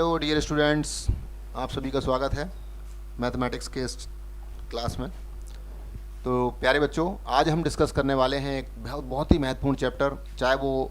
Hello dear students, आप सभी का स्वागत है मैथमेटिक्स के इस क्लास में। तो प्यारे बच्चों, आज हम डिस्कस करने वाले हैं एक बहुत ही महत्वपूर्ण चैप्टर। चाहे वो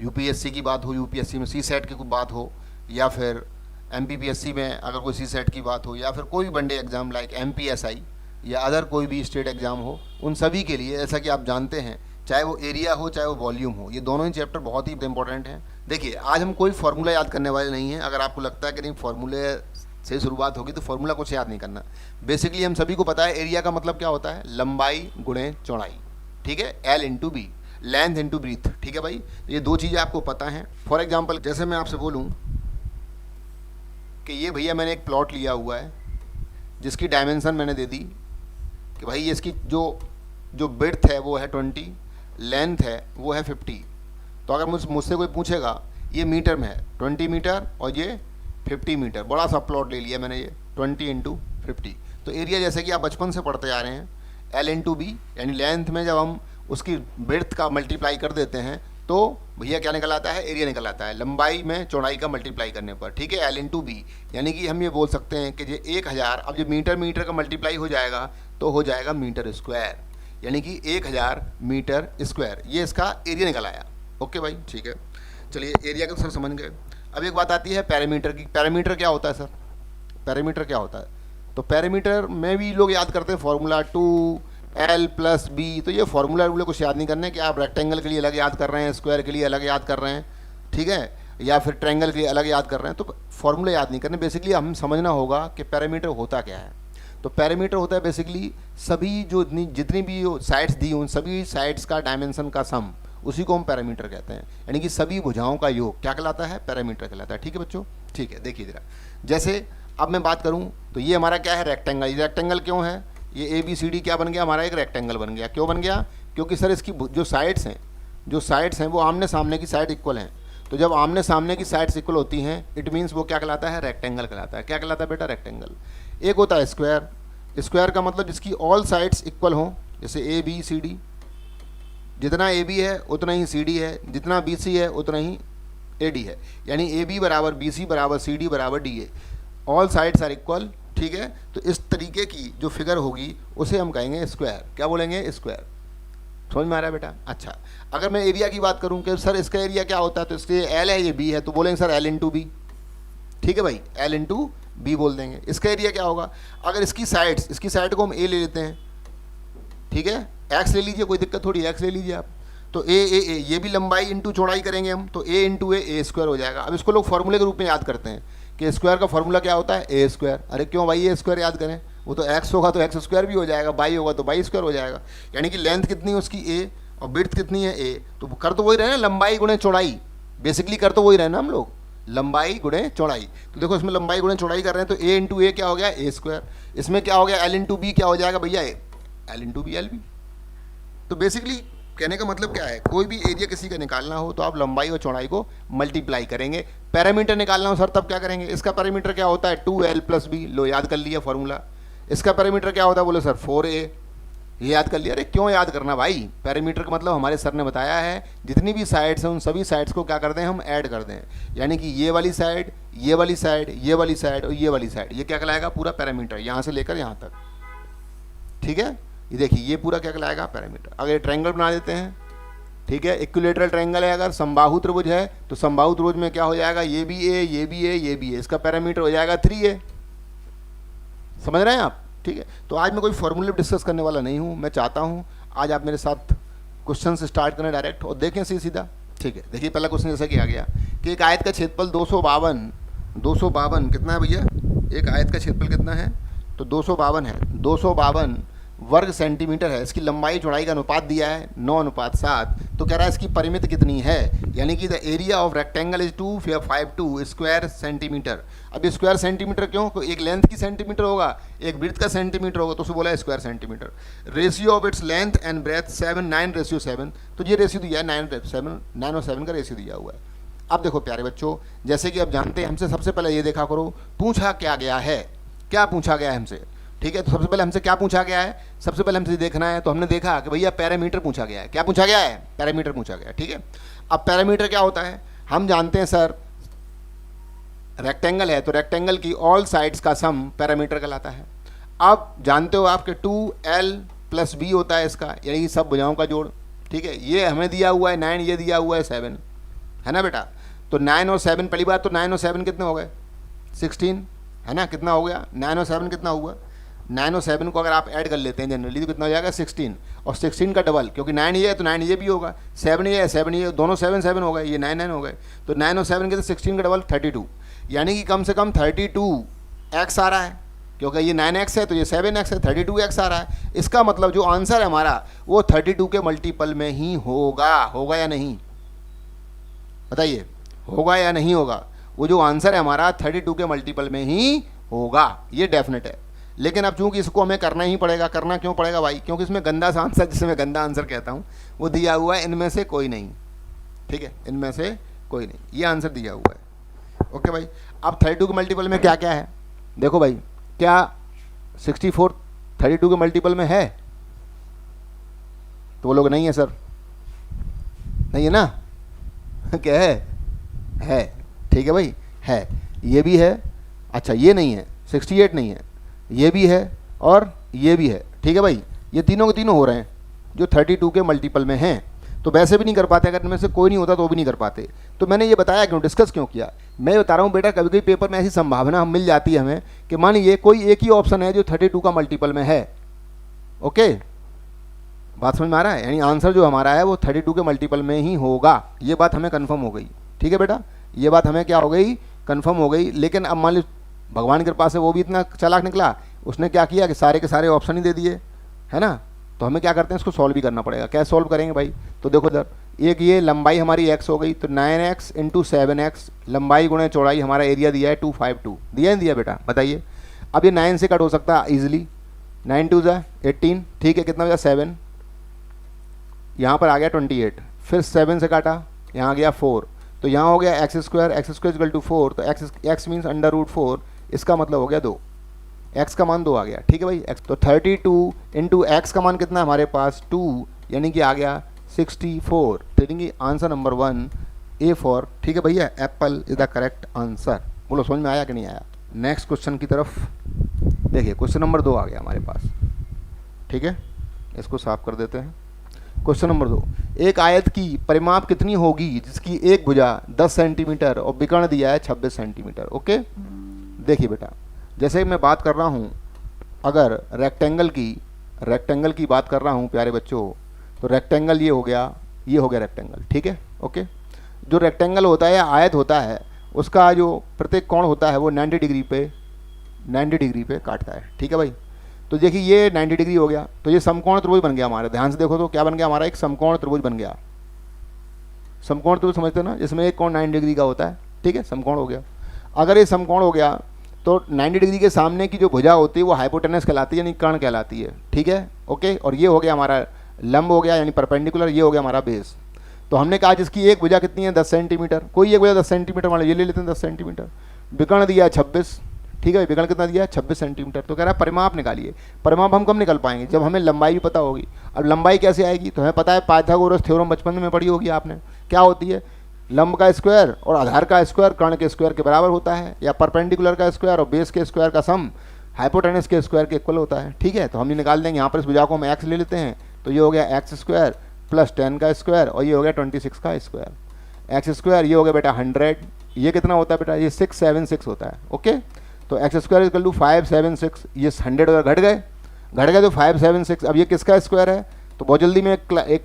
यूपीएससी की बात हो, यूपीएससी में सी सेट की कोई बात हो, या फिर एमपीपीएससी में अगर कोई सी सेट की बात हो, या फिर कोई वनडे एग्ज़ाम लाइक एमपीएसआई या अदर कोई भी स्टेट एग्ज़ाम हो, उन सभी के लिए, जैसा कि आप जानते हैं, चाहे वो एरिया हो चाहे वो वॉल्यूम हो, ये दोनों ही चैप्टर बहुत ही इंपॉर्टेंट हैं। देखिए, आज हम कोई फार्मूला याद करने वाले नहीं हैं। अगर आपको लगता है कि नहीं फार्मूले से शुरुआत होगी तो फार्मूला कुछ याद नहीं करना। बेसिकली हम सभी को पता है एरिया का मतलब क्या होता है, लंबाई गुणे चौड़ाई। ठीक है, L into B, length into breadth. ठीक है भाई, ये दो चीज़ें आपको पता हैं। फॉर एग्जाम्पल, जैसे मैं आपसे बोलूँ कि ये भैया मैंने एक प्लॉट लिया हुआ है जिसकी डायमेंशन मैंने दे दी कि भाई इसकी जो बिड्थ है वो है 20, लेंथ है वो है 50। तो अगर मुझसे कोई पूछेगा ये मीटर में है 20 मीटर और ये 50 मीटर, बड़ा सा प्लॉट ले लिया मैंने, ये 20 इंटू 50। तो एरिया जैसे कि आप बचपन से पढ़ते आ रहे हैं, एल इंटू बी, यानी लेंथ में जब हम उसकी बिड्थ का मल्टीप्लाई कर देते हैं तो भैया क्या निकल आता है, एरिया निकल आता है, लंबाई में चौड़ाई का मल्टीप्लाई करने पर। ठीक है, एल इंटू बी, यानी कि हम ये बोल सकते हैं कि ये 1000, अब जो मीटर का मल्टीप्लाई हो जाएगा तो हो जाएगा मीटर स्क्वायर, यानी कि 1000 मीटर स्क्वायर। ये इसका एरिया निकल आया। ओके भाई, ठीक है, चलिए एरिया को सर समझ गए। अब एक बात आती है पैरामीटर की। पैरामीटर क्या होता है सर? पैरामीटर क्या होता है? तो पैरामीटर में भी लोग याद करते हैं फॉर्मूला 2L + B। तो ये फार्मूला कुछ याद नहीं करने कि आप रेक्टेंगल के लिए अलग याद कर रहे हैं, स्क्वायर के लिए अलग याद कर रहे हैं, ठीक है, या फिर ट्रायंगल के लिए अलग याद कर रहे हैं। तो फार्मूला याद नहीं करने, बेसिकली हम समझना होगा कि पैरामीटर होता क्या है। तो पैरामीटर होता है बेसिकली सभी जो जितनी भी साइड्स दी उन सभी साइड्स का डायमेंशन का सम, उसी को हम पैरामीटर कहते हैं। यानी कि सभी भुजाओं का योग क्या कहलाता है? पैरामीटर कहलाता है। ठीक है बच्चों, ठीक है, देखिए जरा, जैसे अब मैं बात करूं तो ये हमारा क्या है, रेक्टेंगल। ये रेक्टेंगल क्यों है? ये ABCD क्या बन गया हमारा? एक रेक्टेंगल बन गया। क्यों बन गया? क्योंकि सर इसकी जो साइड्स हैं वो आमने सामने की साइड इक्वल हैं। तो जब आमने सामने की साइड्स इक्वल होती हैं, इट मीन्स वो क्या कहलाता है? रेक्टेंगल कहलाता है। क्या कहलाता है बेटा? रेक्टेंगल। एक होता है स्क्वायर। स्क्वायर का मतलब जिसकी ऑल साइड्स इक्वल हों, जैसे ABCD, जितना AB है उतना ही CD है, जितना BC है उतना ही AD है, यानी AB बराबर BC बराबर CD बराबर DA, all sides are equal. ठीक है, तो इस तरीके की जो फिगर होगी उसे हम कहेंगे स्क्वायर। क्या बोलेंगे? स्क्वायर। समझ में आ रहा है बेटा? अच्छा, अगर मैं एरिया की बात करूं कि सर इसका एरिया क्या होता है, तो इसके L है, ये B है, तो बोलेंगे सर L इंटू बी। ठीक है भाई, L इंटू बी बोल देंगे। इसका एरिया क्या होगा? अगर इसकी साइड को हम A ले लेते हैं, ठीक है, X ले लीजिए, कोई दिक्कत थोड़ी, X ले लीजिए आप, तो A ये भी लंबाई इंटू चौड़ाई करेंगे हम, तो A इंटू A स्क्वायर हो जाएगा। अब इसको लोग फॉर्मूले के रूप में याद करते हैं कि स्क्वायर का फॉर्मूला क्या होता है? A square. अरे क्यों भाई A स्क्वायर याद करें? वो तो X होगा तो X स्क्वायर भी हो जाएगा, बाई होगा तो बाई स्क्वायर हो जाएगा। यानी कि लेंथ कितनी है उसकी A और ब्रेड्थ कितनी है A, तो कर तो वही रहे ना, लंबाई गुणे चौड़ाई। बेसिकली कर तो वही रहे ना हम लोग, लंबाई गुणे चौड़ाई। तो देखो इसमें लंबाई गुणे चौड़ाई कर रहे हैं, तो A इंटू A क्या हो गया? A square. इसमें क्या हो गया? L इंटू बी क्या हो जाएगा भैया? L into B LB। तो बेसिकली कहने का मतलब क्या है, कोई भी एरिया किसी का निकालना हो तो आप लंबाई और चौड़ाई को मल्टीप्लाई करेंगे। पैरामीटर निकालना हो सर तब क्या करेंगे? इसका पैरामीटर क्या होता है? 2L + B। लो याद कर लिया फॉर्मूला। इसका पैरामीटर क्या होता है? बोलो सर 4A। ये याद कर लिया। अरे क्यों याद करना भाई? पैरामीटर का मतलब हमारे सर ने बताया है जितनी भी साइड्स हैं उन सभी साइड्स को क्या कर दें हम? ऐड कर दें। यानी कि ये वाली साइड, ये वाली साइड, ये वाली साइड और ये वाली साइड, ये क्या कहलाएगा? पूरा पैरामीटर, यहाँ से लेकर यहाँ तक। ठीक है, ये देखिए ये पूरा क्या कहलाएगा? पैरामीटर। अगर ट्रायंगल बना देते हैं, ठीक है, इक्विलेटरल ट्रायंगल है, अगर समबाहु त्रिभुज है तो समबाहु त्रिभुज में क्या हो जाएगा? ये भी A, ये भी A, ये भी A, इसका पैरामीटर हो जाएगा 3A। समझ रहे हैं आप? ठीक है, तो आज मैं कोई फॉर्मूले डिस्कस करने वाला नहीं हूँ। मैं चाहता हूँ आज आप मेरे साथ क्वेश्चन से स्टार्ट करें डायरेक्ट और देखें सीधा। ठीक है, देखिए पहला क्वेश्चन जैसा कि आ गया कि एक आयत का क्षेत्रफल 252 कितना है भैया? एक आयत का क्षेत्रफल कितना है? तो 252 है, 252 वर्ग सेंटीमीटर है। इसकी लंबाई चौड़ाई का अनुपात दिया है 9:7। तो कह रहा है इसकी परिमिति कितनी है, यानी कि the area of rectangle is 252 square centimetre. अब ये स्क्वायर सेंटीमीटर क्यों? तो एक लेंथ की सेंटीमीटर होगा, एक ब्रेड्थ का सेंटीमीटर होगा, तो उसे बोला है square centimetre. Ratio of its length and breadth 9:7। तो ये रेशियो दिया है 9 और 7 का रेशियो दिया हुआ है। अब देखो प्यारे बच्चों, जैसे कि आप जानते हैं, हमसे सबसे पहले ये देखा करो पूछा क्या गया है, क्या पूछा गया है हमसे। ठीक है, तो सबसे पहले हमसे क्या पूछा गया है? सबसे पहले हमसे देखना है, तो हमने देखा कि भैया पैरामीटर पूछा गया है। क्या पूछा गया है? पैरामीटर पूछा गया है। ठीक है, अब पैरामीटर क्या होता है? हम जानते हैं सर रेक्टेंगल है तो रेक्टेंगल की ऑल साइड्स का सम पैरामीटर कहलाता है। अब जानते हो आपके 2l + b होता है इसका, यानी कि सब भुजाओं का जोड़। ठीक है, ये हमें दिया हुआ है 9, ये दिया हुआ है 7, है ना बेटा। तो 9 और 7, पहली बात तो 9 और 7 कितने हो गए 16, है ना। कितना हो गया 9 और 7 कितना हुआ, 9 और 7 को अगर आप ऐड कर लेते हैं जनरली तो कितना हो जाएगा 16, और 16 का डबल, क्योंकि 9 ये है तो 9 ये भी होगा, 7 ये है 7 ये, दोनों 7 7 हो गए, ये 9 9 हो गए। तो 9 और 7 के तो 16 का डबल 32, यानी कि कम से कम 32x आ रहा है, क्योंकि ये 9x है तो ये 7x है, 32x आ रहा है। इसका मतलब जो आंसर है हमारा वो 32 के मल्टीपल में ही होगा। होगा या नहीं, बताइए, होगा या नहीं होगा। वो जो आंसर है हमारा 32 के मल्टीपल में ही होगा, ये डेफिनेट है। लेकिन अब चूंकि इसको हमें करना ही पड़ेगा। करना क्यों पड़ेगा भाई, क्योंकि इसमें गंदा सा आंसर, जिसे मैं गंदा आंसर कहता हूँ, वो दिया हुआ है इनमें से कोई नहीं। ठीक है, इनमें से कोई नहीं, ये आंसर दिया हुआ है। ओके भाई, अब 32 के मल्टीपल में क्या क्या है, देखो भाई, क्या 64 32 के मल्टीपल में है, तो वो लोग नहीं है सर, नहीं है ना क्या है, ठीक है भाई, है, ये भी है, अच्छा ये नहीं है, 68 नहीं है, ये भी है और ये भी है। ठीक है भाई, ये तीनों के तीनों हो रहे हैं जो 32 के मल्टीपल में हैं। तो वैसे भी नहीं कर पाते, अगर इनमें से कोई नहीं होता तो भी नहीं कर पाते। तो मैंने ये बताया क्यों, डिस्कस क्यों किया, मैं बता रहा हूँ बेटा, कभी कभी पेपर में ऐसी संभावना मिल जाती है हमें कि मान लीजिए कोई एक ही ऑप्शन है जो 32 का मल्टीपल में है। ओके, बात समझ में आ रहा है, यानी आंसर जो हमारा है वो 32 के मल्टीपल में ही होगा, ये बात हमें कन्फर्म हो गई। ठीक है बेटा, ये बात हमें क्या हो गई, कन्फर्म हो गई। लेकिन अब मान लीजिए भगवान की कृपा से वो भी इतना चालाक निकला, उसने क्या किया कि सारे के सारे ऑप्शन ही दे दिए, है ना। तो हमें क्या करते हैं, इसको सॉल्व भी करना पड़ेगा। कैसे सॉल्व करेंगे भाई, तो देखो इधर, एक ये लंबाई हमारी x हो गई, तो 9x × 7x, लंबाई गुणे चौड़ाई, हमारा एरिया दिया है 252, दिया नहीं दिया बेटा, बताइए। अब ये 9 से कट हो सकता है ईजिली, 9 2 = 18, ठीक है, कितना बचा 7, यहाँ पर आ गया 28, फिर 7 से काटा, यहाँ आ गया 4, तो यहाँ हो गया x² = 4, तो x मीन्स √4, इसका मतलब हो गया 2, x का मान 2 आ गया। ठीक है भाई, x तो 32 × x का मान कितना है हमारे पास 2, यानी कि आ गया 64। तो यानी आंसर नंबर 1 A फॉर, ठीक है भैया, Apple is the correct answer. बोलो समझ में आया कि नहीं आया। नेक्स्ट क्वेश्चन की तरफ देखिए, क्वेश्चन नंबर 2 आ गया हमारे पास। ठीक है, इसको साफ कर देते हैं। क्वेश्चन नंबर 2, एक आयत की परिमाप कितनी होगी जिसकी एक भुजा 10 सेंटीमीटर और विकर्ण दिया है 26 सेंटीमीटर। ओके, देखिए बेटा, जैसे मैं बात कर रहा हूँ, अगर रेक्टेंगल की बात कर रहा हूँ प्यारे बच्चों, तो रेक्टेंगल ये हो गया रेक्टेंगल। ठीक है, ओके, जो रेक्टेंगल होता है या आयत होता है, उसका जो प्रत्येक कोण होता है वो 90 डिग्री पे काटता है। ठीक है भाई, तो देखिए ये 90 डिग्री हो गया, तो ये समकोण त्रिभुज बन गया हमारा। ध्यान से देखो तो क्या बन गया हमारा, एक समकोण त्रिभुज बन गया। समकोण त्रिभुज समझते हो ना, जिसमें एक कोण 90 डिग्री का होता है। ठीक है, समकोण हो गया। अगर ये समकोण हो गया तो 90 डिग्री के सामने की जो भुजा होती है वो हाइपोटेनस कहलाती है, यानी कर्ण कहलाती है। ठीक है, ओके, और ये हो गया हमारा लंब हो गया, यानी परपेंडिकुलर, ये हो गया हमारा बेस। तो हमने कहा जिसकी एक भुजा कितनी है 10 सेंटीमीटर, कोई एक भुजा 10 सेंटीमीटर, मान लो ये ले लेते हैं 10 सेंटीमीटर, विकर्ण दिया है 26। ठीक है, विकर्ण कितना दिया है 26 सेंटीमीटर। तो कह रहा है परिमाप निकालिए। परिमाप हम कब निकल पाएंगे, जब हमें लंबाई भी पता होगी। अब लंबाई कैसे आएगी, तो हमें पता है पाइथागोरस थ्योरम बचपन में पढ़ी होगी आपने, क्या होती है, लंब का स्क्वायर और आधार का स्क्वायर कर्ण के स्क्वायर के बराबर होता है, या परपेंडिकुलर का स्क्वायर और बेस के स्क्वायर का सम हाइपोटेनस के स्क्वायर के इक्वल होता है। ठीक है, तो हम ये निकाल देंगे। यहाँ पर इस भुजा को हम x ले लेते हैं, तो ये हो गया x² + 10 का स्क्वायर, और ये हो गया 26 का स्क्वायर। x², ये हो गया बेटा 100, ये कितना होता है बेटा, ये 676 होता है। ओके, तो x² = 576, ये 100 घट गए तो 576। अब ये किसका स्क्वायर है, तो बहुत जल्दी मैं एक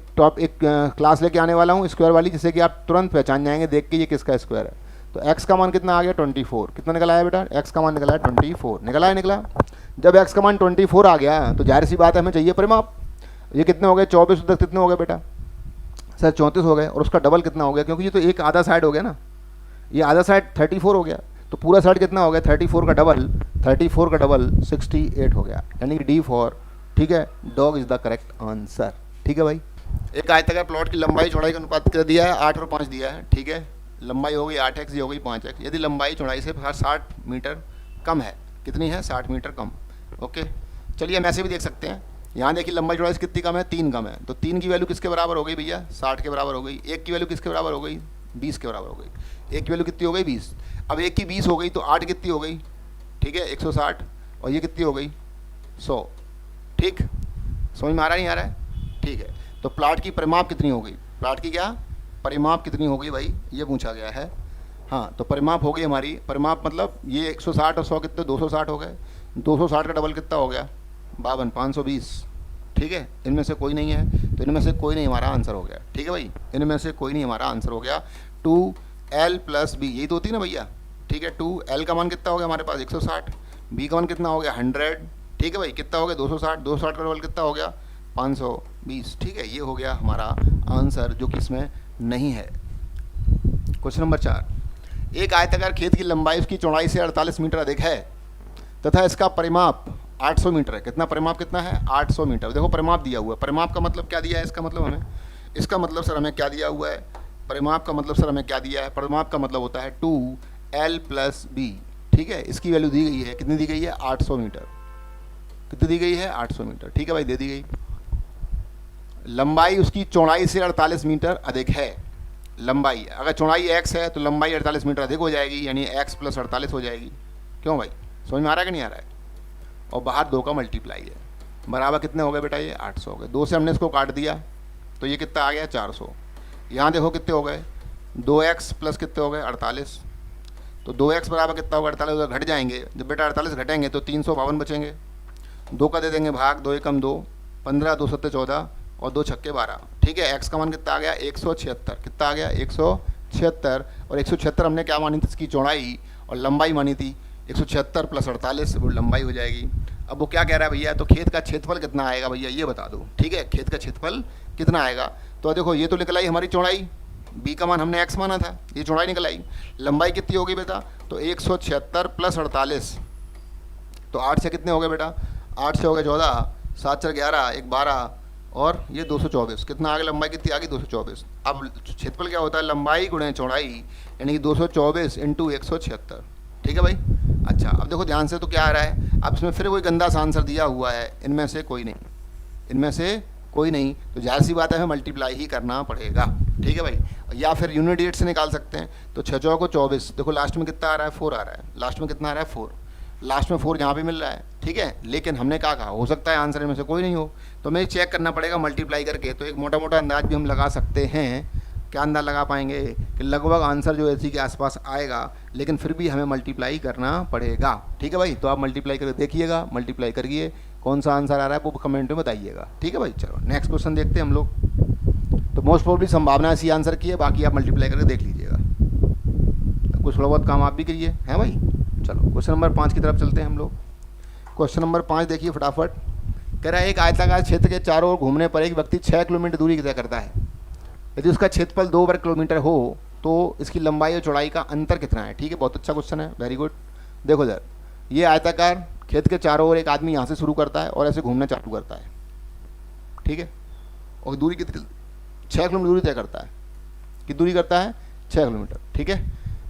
क्लास लेके आने वाला हूँ स्क्वायर वाली, जिससे कि आप तुरंत पहचान जाएंगे देख के ये किसका स्क्वायर है। तो x का मान कितना आ गया 24, कितना निकला है बेटा, x का मान निकला है 24, निकला। जब x का मान 24 आ गया तो जाहिर सी बात है हमें चाहिए परिमाप। ये कितने हो गए 24 तक कितने हो गए बेटा, सर 34 हो गए, और उसका डबल कितना हो गया, क्योंकि ये तो एक आधा साइड हो गया ना, ये आधा साइड 34 हो गया, तो पूरा साइड कितना हो गया 34 का डबल 68 हो गया, यानी कि D फॉर, ठीक है, dog is the correct answer. ठीक है भाई, एक आयताकार प्लॉट की लंबाई चौड़ाई का अनुपात कर दिया है 8 और 5 दिया है। ठीक है, लंबाई हो गई 8x, ये हो गई 5x। यदि लंबाई चौड़ाई से 60 मीटर कम है, कितनी है 60 मीटर कम। ओके, चलिए हम ऐसे भी देख सकते हैं। यहाँ देखिए लंबाई चौड़ाई से कितनी कम है, 3 कम है, तो 3 की वैल्यू किसके बराबर हो गई भैया 60 के बराबर हो गई। 1 की वैल्यू किसके बराबर हो गई 20 के बराबर हो गई। 1 की वैल्यू कितनी हो गई 20। अब एक की 20 हो गई तो 8 कितनी हो गई, ठीक है 160, और ये कितनी हो गई 100। ठीक, समझ में आ रहा नहीं आ रहा है? ठीक है, तो प्लाट की परिमाप कितनी हो गई, प्लाट की क्या परिमाप कितनी हो गई भाई, ये पूछा गया है। हाँ, तो परिमाप हो गई हमारी, परिमाप मतलब ये 160 और 100 कितने 260 हो गए, 260 का डबल कितना हो गया 52, 520। ठीक है, इनमें से कोई नहीं है, तो इनमें से कोई नहीं हमारा आंसर हो गया। ठीक है भाई, इनमें से कोई नहीं हमारा आंसर हो गया। 2L + B यही तो होती है ना भैया। ठीक है, 2L का मान कितना हो गया हमारे पास 160, B का मान कितना हो गया 100। ठीक है भाई, कितना हो गया 260, 260 का डबल कितना हो गया 520। ठीक है, ये हो गया हमारा आंसर जो कि इसमें नहीं है। क्वेश्चन नंबर 4, एक आयताकार खेत की लंबाई उसकी चौड़ाई से 48 मीटर अधिक है तथा इसका परिमाप 800 मीटर है। कितना परिमाप कितना है 800 मीटर। देखो परिमाप दिया हुआ है, परिमाप का मतलब क्या दिया है, इसका मतलब हमें, इसका मतलब सर हमें क्या दिया हुआ है, परिमाप का मतलब सर हमें क्या दिया है, परिमाप का मतलब होता है 2L + B। ठीक है, इसकी वैल्यू दी गई है, कितनी दी गई है 800 मीटर। कितनी दी गई है 800 मीटर। ठीक है भाई, दे दी गई। लंबाई उसकी चौड़ाई से 48 मीटर अधिक है। लंबाई, अगर चौड़ाई x है तो लंबाई 48 मीटर अधिक हो जाएगी, यानी x + 48 हो जाएगी। क्यों भाई, समझ में आ रहा है कि नहीं आ रहा है? और बाहर 2 का मल्टीप्लाई है, बराबर कितने हो गए बेटा ये 800 हो गए। 2 से हमने इसको काट दिया तो ये कितना आ गया 400। यहाँ देखो कितने हो गए 2x + कितने हो गए 48, तो 2x बराबर कितना होगा 48 घट जाएंगे। जब बेटा 48 घटेंगे तो 352 बचेंगे। 2 का दे देंगे भाग, 2 एकम 2, 15, 2 सत्ते 14 और 2 छक्के 12। ठीक है, x का मान कितना आ गया 176। कितना आ गया 176, और 176 हमने क्या मानी थी इसकी चौड़ाई, और लंबाई मानी थी 176 + 48 वो लंबाई हो जाएगी। अब वो क्या कह रहा है भैया, तो खेत का क्षेत्रफल कितना आएगा भैया ये बता दो। ठीक है, खेत का क्षेत्रफल कितना आएगा, तो देखो ये तो निकल आई हमारी चौड़ाई, b का मान हमने x माना था, ये चौड़ाई निकल आई। लंबाई कितनी होगी बेटा, तो 176 + 48, तो 8 से कितने हो गए बेटा, 8 से हो गए 14, 7 4 11, 1 12, और ये 224। कितना आ गया, लंबाई कितनी आ गई 224। अब क्षेत्रफल क्या होता है, लंबाई गुणे चौड़ाई, यानी कि 224 × 176। ठीक है भाई। अच्छा, अब देखो ध्यान से, तो क्या आ रहा है, अब इसमें फिर कोई गंदा सा आंसर दिया हुआ है, इनमें से कोई नहीं, इनमें से कोई नहीं, तो जाहिर सी बात है हमें मल्टीप्लाई ही करना पड़ेगा। ठीक है भाई, या फिर यूनिट रेट से निकाल सकते हैं। तो 6 चौको 24, देखो लास्ट में कितना आ रहा है 4 आ रहा है, लास्ट में कितना आ रहा है 4, लास्ट में 4 यहाँ पे मिल रहा है। ठीक है, लेकिन हमने क्या कहा, हो सकता है आंसर इनमें से कोई नहीं हो, तो हमें चेक करना पड़ेगा मल्टीप्लाई करके। तो एक मोटा मोटा अंदाज भी हम लगा सकते हैं। क्या अंदाज लगा पाएंगे कि लगभग आंसर जो इसी के आसपास आएगा, लेकिन फिर भी हमें मल्टीप्लाई करना पड़ेगा। ठीक है भाई, तो आप मल्टीप्लाई करके देखिएगा, मल्टीप्लाई करिए, कौन सा आंसर आ रहा है वो कमेंट में बताइएगा। ठीक है भाई, चलो नेक्स्ट क्वेश्चन देखते हैं हम लोग। तो मोस्ट प्रोबेबली संभावना इसी आंसर की है, बाकी आप मल्टीप्लाई करके देख लीजिएगा, कुछ थोड़ा बहुत काम आप भी करिए, हैं भाई। चलो क्वेश्चन नंबर 5 की तरफ चलते हैं हम लोग। क्वेश्चन नंबर 5 देखिए फटाफट। कह रहा है एक आयताकार क्षेत्र के चारों ओर घूमने पर एक व्यक्ति 6 किलोमीटर दूरी तय करता है। यदि उसका क्षेत्रफल 2 वर्ग किलोमीटर हो तो इसकी लंबाई और चौड़ाई का अंतर कितना है। ठीक है, बहुत अच्छा क्वेश्चन है, वेरी गुड। देखो सर, ये आयताकार खेत के चारों ओर एक आदमी यहाँ से शुरू करता है और ऐसे घूमना चालू करता है। ठीक है, और दूरी कितनी, 6 किलोमीटर दूरी तय करता है। कितनी दूरी करता है 6 किलोमीटर। ठीक है,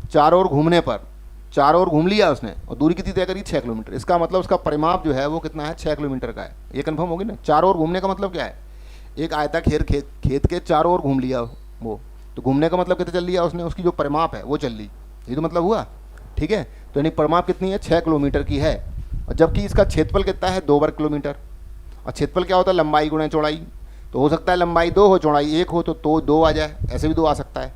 चारों ओर घूमने पर, चारों ओर घूम लिया उसने और दूरी कितनी तय करी 6 किलोमीटर। इसका मतलब उसका परिमाप जो है वो कितना है 6 किलोमीटर का है। ये कंफर्म होगी ना। चारों ओर घूमने का मतलब क्या है, एक आयताकार खेत के चारों ओर घूम लिया वो, तो घूमने का मतलब कितना चल लिया उसने, उसकी जो परिमाप है वो चल ली, ये तो मतलब हुआ। ठीक है, तो यानी परिमाप कितनी है 6 किलोमीटर की है, और जबकि इसका क्षेत्रफल कितना है 2 वर्ग किलोमीटर। और क्षेत्रफल क्या होता है लंबाई गुणे चौड़ाई, तो हो सकता है लंबाई 2 हो चौड़ाई 1 हो तो 2 आ जाए, ऐसे भी 2 आ सकता है।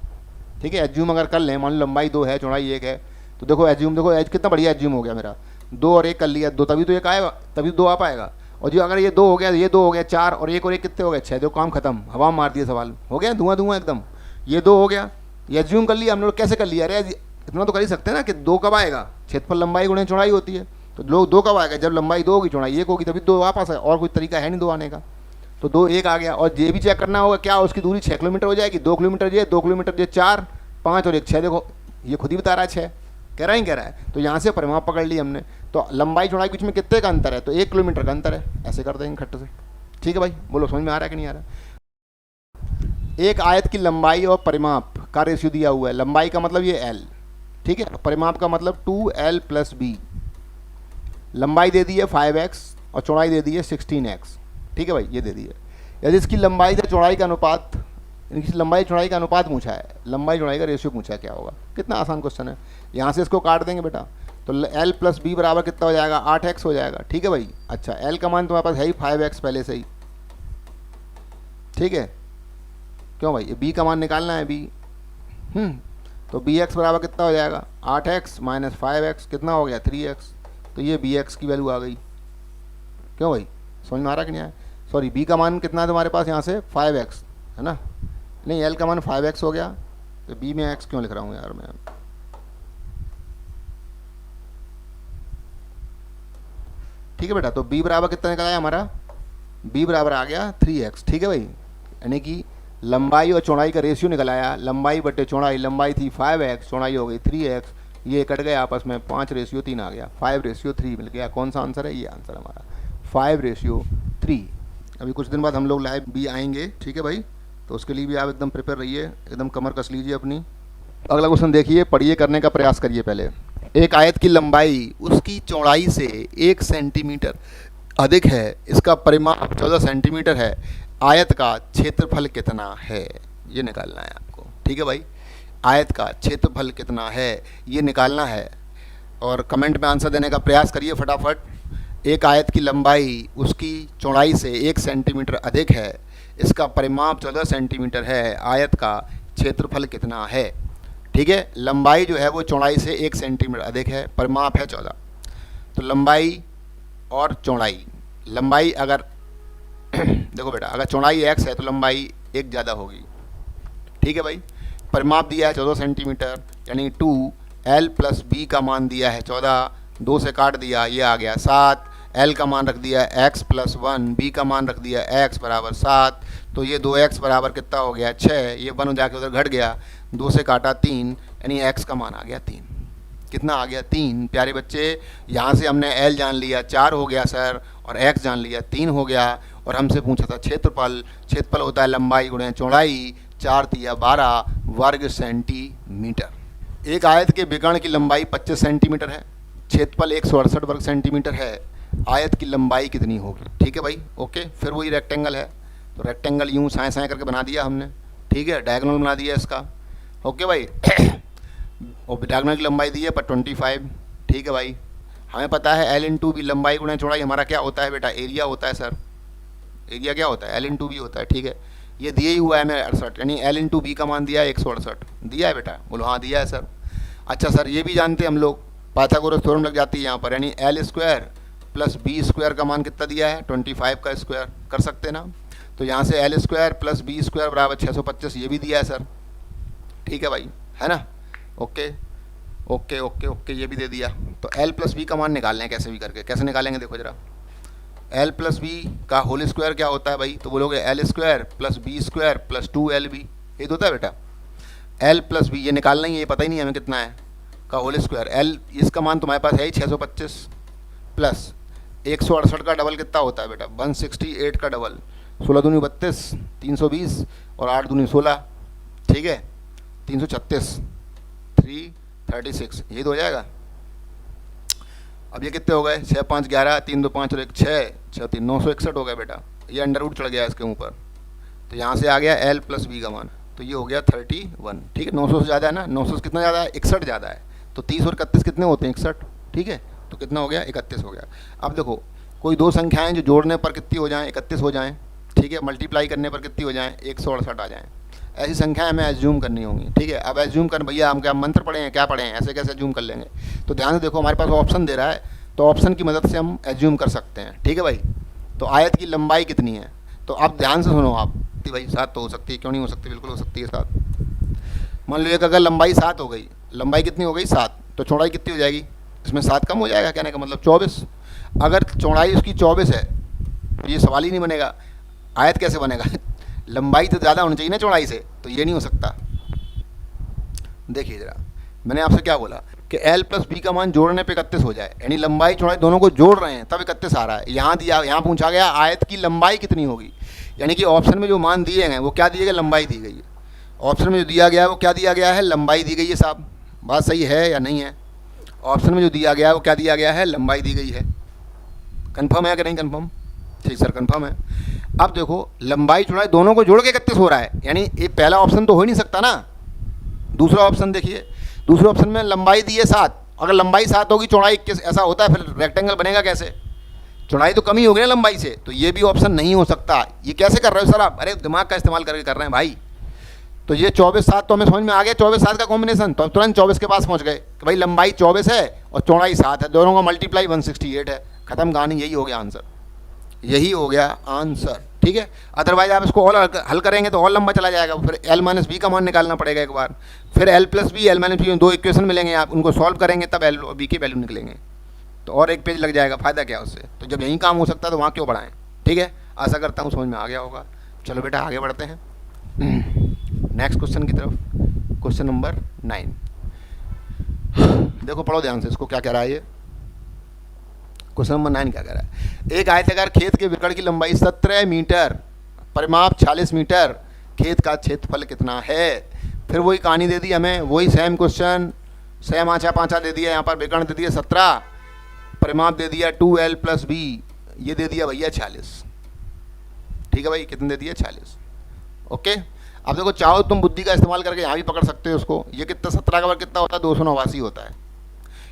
ठीक है, एज्यूम अगर कर लें, मान लो लंबाई 2 है चौड़ाई 1 है, तो देखो एज्यूम, देखो एज कितना बढ़िया एज्यूम हो गया मेरा, 2 और 1 कर लिया 2, तभी तो 1 आएगा, तभी 2 आ पाएगा। और जो अगर ये 2 हो गया, ये 2 हो गया 4 और 1 और 1 कितने हो गए 6, जो काम खत्म, हवा मार दिया सवाल, हो गया धुआं धुआं एकदम। ये 2 हो गया, ये एज्यूम कर लिया हम लोग, कैसे कर लिया, अरे इतना तो कर ही सकते हैं ना कि 2 कब आएगा, क्षेत्रफल लंबाई गुणे चौड़ाई होती है, तो लोग 2 कब आएगा, जब लंबाई 2 होगी चौड़ाई 1 होगी, तभी 2 आ पास है, और कोई तरीका है नहीं 2 आने का। तो 2 1 आ गया, और ये भी चेक करना होगा क्या उसकी दूरी 6 किलोमीटर हो जाएगी। 2 किलोमीटर ये, 2 किलोमीटर ये 4, 5 और 1 6, देखो ये खुद ही बता रहा है 6, कह रहा है। तो यहाँ से परिमाप पकड़ ली हमने, तो लंबाई चौड़ाई के बीच में कितने का अंतर है, तो 1 किलोमीटर का अंतर है, ऐसे कर देंगे खट्ट से। ठीक है भाई, बोलो समझ में आ रहा है कि नहीं आ रहा है। एक आयत की लंबाई और परिमाप का रेशियो दिया हुआ है, लंबाई का मतलब ये L, ठीक है, परिमाप का मतलब 2L + B। लंबाई दे दी है 5x और चौड़ाई दे दी है 16x। ठीक है भाई, ये दे दी है। यदि इसकी लंबाई से चौड़ाई का अनुपात इनकी लंबाई चौड़ाई का अनुपात पूछा है, लंबाई चौड़ाई का रेशियो पूछा है, क्या होगा। कितना आसान क्वेश्चन है। यहाँ से इसको काट देंगे बेटा, तो L प्लस बी बराबर कितना हो जाएगा, 8x हो जाएगा। ठीक है भाई। अच्छा, L का मान तुम्हारे पास है ही 5x पहले से ही, ठीक है। क्यों भाई, ये b का मान निकालना है, b। तो bx बराबर कितना हो जाएगा, 8x माइनस 5x कितना हो गया, 3x। तो ये bx की वैल्यू आ गई। क्यों भाई, समझ में आ रहा कि नहीं आया। सॉरी, b का मान कितना है तुम्हारे पास यहाँ से, 5x है ना। नहीं, L का मान 5x हो गया, तो b में x क्यों लिख रहा हूँ यार मैं। ठीक है बेटा, तो b बराबर कितना निकला है हमारा, b बराबर आ गया 3x। ठीक है भाई, यानी कि लंबाई और चौड़ाई का रेशियो निकल आया, लंबाई बटे चौड़ाई, लंबाई थी 5x, चौड़ाई हो गई 3x, ये कट गए आपस में, 5:3 आ गया, 5:3 मिल गया। कौन सा आंसर है, ये आंसर हमारा 5:3। अभी कुछ दिन बाद हम लोग लाइव भी आएंगे, ठीक है भाई, तो उसके लिए भी आप एकदम प्रिपेयर रहिए, एकदम कमर कस लीजिए अपनी। अगला क्वेश्चन देखिए, पढ़िए, करने का प्रयास करिए। पहले, एक आयत की लंबाई उसकी चौड़ाई से 1 सेंटीमीटर अधिक है, इसका परिमाप 14 सेंटीमीटर है, आयत का क्षेत्रफल कितना है, ये निकालना है आपको। ठीक है भाई, आयत का क्षेत्रफल कितना है ये निकालना है, और कमेंट में आंसर देने का प्रयास करिए फटाफट। एक आयत की लंबाई उसकी चौड़ाई से 1 सेंटीमीटर अधिक है, इसका परिमाप 14 सेंटीमीटर है, आयत का क्षेत्रफल कितना है। ठीक है, लंबाई जो है वो चौड़ाई से 1 सेंटीमीटर अधिक है, परिमाप है 14। तो लंबाई और चौड़ाई, लंबाई अगर देखो बेटा, अगर चौड़ाई x है तो लंबाई 1 ज़्यादा होगी। ठीक है भाई, परिमाप दिया है 14 सेंटीमीटर, यानी 2L प्लस b का मान दिया है 14, 2 से काट दिया, ये आ गया 7, L का मान रख दिया x प्लस 1, b का मान रख दिया x बराबर 7, तो ये 2x बराबर कितना हो गया 6, ये 1 जाके उधर घट गया, 2 से काटा 3, यानी x का मान आ गया 3। कितना आ गया, 3। प्यारे बच्चे, यहाँ से हमने L जान लिया 4 हो गया सर, और x जान लिया 3 हो गया, और हमसे पूछा था क्षेत्रफल। क्षेत्रफल होता है लंबाई गुणे चौड़ाई, 4 तिया 12 वर्ग सेंटीमीटर। एक आयत के विकर्ण की लंबाई 25 सेंटीमीटर है, क्षेत्रफल 168 वर्ग सेंटीमीटर है, आयत की लंबाई कितनी होगी। ठीक है भाई, ओके। फिर वही रेक्टेंगल है, तो रेक्टेंगल यूँ साएँ साएँ करके बना दिया हमने। ठीक है, डायगोनल बना दिया इसका। ओके भाई, और डायगोनल की लंबाई दी है पर 25। ठीक है भाई, हमें पता है L इंटू बी, लंबाई गुणे चौड़ाई हमारा क्या होता है बेटा, एरिया होता है सर। एरिया क्या होता है, L इंटू बी होता है। ठीक है, ये दिया ही हुआ है हमें 68, यानी L इंटू बी का मान दिया है 168। दिया है बेटा, बोलो हाँ दिया है सर। अच्छा सर, ये भी जानते हैं हम लोग, पाइथागोरस थ्योरम लग जाती है यहाँ पर, यानी L square plus B square का मान कितना दिया है, 25 का स्क्वायर कर सकते हैं ना। तो यहाँ से L square plus B square बराबर 625, ये भी दिया है सर। ठीक है भाई, है ना। ओके ओके ओके ओके, ये भी दे दिया। तो L प्लस बी का मान निकालना है कैसे भी करके। कैसे निकालेंगे, देखो जरा, L प्लस बी का होल स्क्वायर क्या होता है भाई, तो बोलोगे L square plus B square plus 2LB, ये तो होता है बेटा। L प्लस बी ये निकालना ही है, ये पता ही नहीं हमें कितना है का होल स्क्वायर। L इसका मान तुम्हारे पास है ही 625, प्लस 168 का डबल कितना होता है बेटा, 168 का डबल, 16 दूनी 32, 320, और 8 दूनी 16। ठीक है, 336, 336, ये तो हो जाएगा। अब ये कितने हो गए, 6 5 11, 3 2 5 और 1 6, 6 3 961 हो गया बेटा। ये अंडर रूट चढ़ गया इसके ऊपर, तो यहाँ से आ गया L प्लस बी का मान, तो ये हो गया 31। ठीक है, 900 से ज़्यादा है ना, 900 से कितना ज़्यादा है, 61 ज़्यादा है। तो 30 और 31 कितने होते हैं, 61। ठीक है, तो कितना हो गया, 31 हो गया। अब देखो, कोई दो संख्याएँ जो जोड़ने पर कितनी हो जाएँ, 31 हो जाएँ। ठीक है, मल्टीप्लाई करने पर कितनी हो जाएँ, 168 आ जाएँ। ऐसी संख्याएं हमें एज्यूम करनी होंगी। ठीक है, अब एज्यूम कर भैया, हम क्या मंत्र पढ़े हैं, क्या पढ़े हैं, ऐसे कैसे एज्यूम कर लेंगे। तो ध्यान से देखो, हमारे पास ऑप्शन दे रहा है, तो ऑप्शन की मदद से हम एज्यूम कर सकते हैं। ठीक है भाई, तो आयत की लंबाई कितनी है, तो आप ध्यान से सुनो आप भाई, 7 तो हो सकती है, क्यों नहीं हो सकती, बिल्कुल हो सकती है 7। मान लो एक अगर लंबाई 7 हो गई, लंबाई कितनी हो गई 7, तो चौड़ाई कितनी हो जाएगी, इसमें 7 कम हो जाएगा, कहने का मतलब 24। अगर चौड़ाई उसकी 24 है, तो ये सवाल ही नहीं बनेगा, आयत कैसे बनेगा लंबाई तो ज़्यादा होनी चाहिए ना चौड़ाई से, तो ये नहीं हो सकता। देखिए जरा, मैंने आपसे क्या बोला कि L प्लस बी का मान जोड़ने पे 31 हो जाए, यानी लंबाई चौड़ाई दोनों को जोड़ रहे हैं तब 31 आ रहा है। यहाँ पूछा गया आयत की लंबाई कितनी होगी, यानी कि ऑप्शन में जो मान दिए गए वो क्या दिए गए, लंबाई दी गई है। ऑप्शन में जो दिया गया है वो क्या दिया गया है, लंबाई दी गई है। साहब बात सही है या नहीं है, ऑप्शन में जो दिया गया है वो क्या दिया गया है, लंबाई दी गई है। कन्फर्म है कि नहीं कन्फर्म, ठीक सर कन्फर्म है। अब देखो लंबाई चौड़ाई दोनों को जोड़ के 31 हो रहा है, यानी ये पहला ऑप्शन तो हो ही नहीं सकता ना। दूसरा ऑप्शन देखिए, दूसरे ऑप्शन में लंबाई दी है 7, अगर लंबाई 7 होगी चौड़ाई 21, ऐसा होता है, फिर रेक्टेंगल बनेगा कैसे? चौड़ाई तो कमी होगी ना लंबाई से, तो ये भी ऑप्शन नहीं हो सकता। ये कैसे कर रहे हो सर आप? अरे दिमाग का इस्तेमाल करके कर रहे हैं भाई। तो ये 24-7 तो हमें समझ में आ गया, 24-7 का कॉम्बिनेशन, तो तुरंत 24 के पास पहुंच गए कि भाई लंबाई 24 है और चौड़ाई 7 है, दोनों का मल्टीप्लाई 168 है। खत्म कहानी, यही हो गया आंसर, यही हो गया आंसर। ठीक है, अदरवाइज आप इसको और हल करेंगे तो और लंबा चला जाएगा, फिर एल माइनस बी का मान निकालना पड़ेगा एक बार, फिर L plus B L minus B, दो इक्वेशन मिलेंगे, आप उनको सॉल्व करेंगे तब एल और बी के वैल्यू निकलेंगे, तो और एक पेज लग जाएगा, फ़ायदा क्या उससे? तो जब यहीं काम हो सकता है तो वहाँ क्यों बढ़ाएं? ठीक है, आशा करता हूँ समझ में आ गया होगा। चलो बेटा आगे बढ़ते हैं नेक्स्ट क्वेश्चन की तरफ, क्वेश्चन नंबर 9। देखो पढ़ो ध्यान से इसको, क्या कह रहा है ये क्वेश्चन नंबर 9 क्या कह रहा है? एक आयताकार खेत के विकर्ण की लंबाई 17 मीटर, परिमाप 40 मीटर, खेत का क्षेत्रफल कितना है? फिर वही कहानी दे दी हमें, वही सेम क्वेश्चन, सेम आँचा पाँचा दे दिया, यहाँ पर विकर्ण दे दिया 17, परिमाप दे दिया 2l प्लस b, ये दे दिया भैया 40। ठीक है भाई, कितने दे दिया? 40। ओके, अब देखो चाहो तुम बुद्धि का इस्तेमाल करके यहाँ भी पकड़ सकते हो उसको। ये कितना 17 का वर्ग कितना होता है? 289 होता है।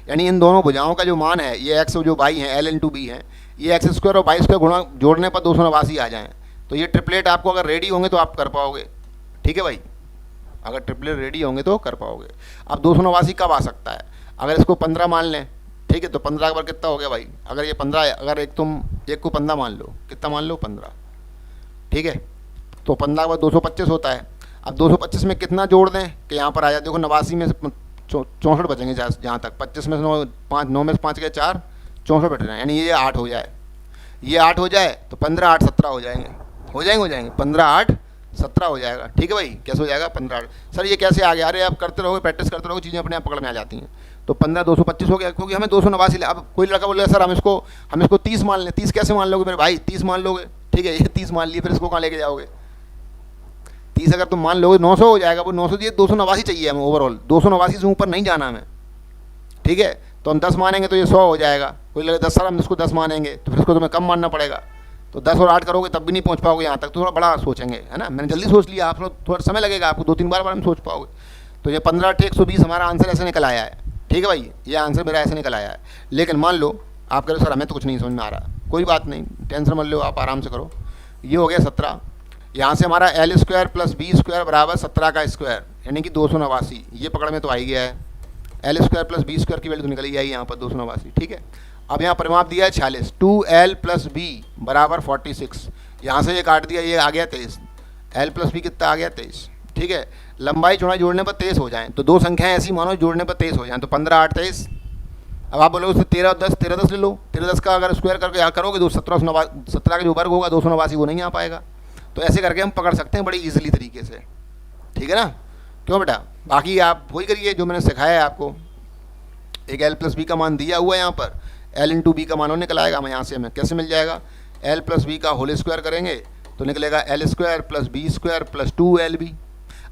यानी इन दोनों भुजाओं का जो मान है, ये x जो y है l इंटू बी है, ये एक्स स्क्वायर और वाई स्क्वायर गुणा जोड़ने पर 289 आ जाएँ, तो ये ट्रिपलेट आपको अगर रेडी होंगे तो आप कर पाओगे। ठीक है भाई, अगर ट्रिपलेट रेडी होंगे तो कर पाओगे। अब 289 कब आ सकता है? अगर इसको 15 मान लें, ठीक है, तो 15 का वर्ग कितना हो गया भाई? अगर ये 15 है, अगर एक को 15 मान लो, कितना मान लो? 15। ठीक है, तो 15 के बाद 225 होता है। अब 225 में कितना जोड़ दें कि यहाँ पर आ जाए? देखो 89 में से 64 बचेंगे जहाँ तक, 25 में से 9 में से 5 गए 4, 64 बच रहे हैं, यानी ये 8 हो जाए, ये 8 हो जाए तो 15 8 17 हो जाएंगे, हो जाएंगे 15 8 17 हो जाएगा। ठीक है भाई, कैसे हो जाएगा? 15 8। सर ये कैसे आ गया? अरे आप करते रहोगे, प्रैक्टिस करते रहोगे, चीज़ें अपने आप पकड़ में आ जाती हैं। तो 15 225 हो गया, क्योंकि हमें 289। अब कोई लड़का बोल रहा है सर हम इसको 30 मान लें। 30 कैसे मान लोगे मेरे भाई? 30 मान लोगे, ठीक है, ये 30 मान लिए, फिर इसको कहाँ लेके जाओगे? 30 अगर तुम मान लोगे 900 हो जाएगा, वो 900 दिए, 289 चाहिए हमें ओवरऑल, 289 से ऊपर नहीं जाना हमें। ठीक है, तो हम 10 मानेंगे तो ये 100 हो जाएगा। कोई लगे 10 सर हम इसको 10 मानेंगे, तो फिर इसको तुम्हें कम मानना पड़ेगा, तो 10 और 8 करोगे तब भी नहीं पहुंच पाओगे यहाँ तक, तो थोड़ा बड़ा सोचेंगे, है ना। मैंने जल्दी सोच लिया, आप लोग थोड़ा समय लगेगा, आपको 2-3 बार में सोच पाओगे। तो ये 15 8 120 हमारा आंसर ऐसे निकल आया है। ठीक है भाई, ये आंसर मेरा ऐसे निकल आया है। लेकिन मान लो आप कह रहे हो सर हमें तो कुछ नहीं समझ में आ रहा, कोई बात नहीं, टेंशन मत लो, आप आराम से करो। ये हो गया 17, यहाँ से हमारा L square plus B square बराबर 17 का स्क्वायर, यानी कि 289, ये पकड़ में तो आ ही गया है। L square plus B square की वैल्यू तो निकल आई यहाँ पर 289। ठीक है, अब यहाँ परिमाप दिया है 46, 2l प्लस बी बराबर 46, यहाँ से ये काट दिया, ये आ गया 23, एल प्लस बी कितना आ गया? 23। ठीक है, लंबाई चौड़ाई जोड़ने पर 23 हो जाएँ, तो दो संख्याएं ऐसी मानो जोड़ने पर 23 हो जाएँ, तो 15 8 23। अब आप बोलोगे उससे 13 10 ले लो, 13 10 का अगर स्क्वायर करके करोगे तो 17 का जो वर्ग होगा 289 वो नहीं आ पाएगा। तो ऐसे करके हम पकड़ सकते हैं बड़ी इजीली तरीके से। ठीक है ना, क्यों बेटा? बाकी आप वही करिए जो मैंने सिखाया है आपको। एक एल प्लस बी का मान दिया हुआ है यहाँ पर, एल इंटू बी का मान निकल आएगा, हमें यहाँ से हमें कैसे मिल जाएगा? एल प्लस बी का होल स्क्वायर करेंगे तो निकलेगा L square plus B square plus 2lb।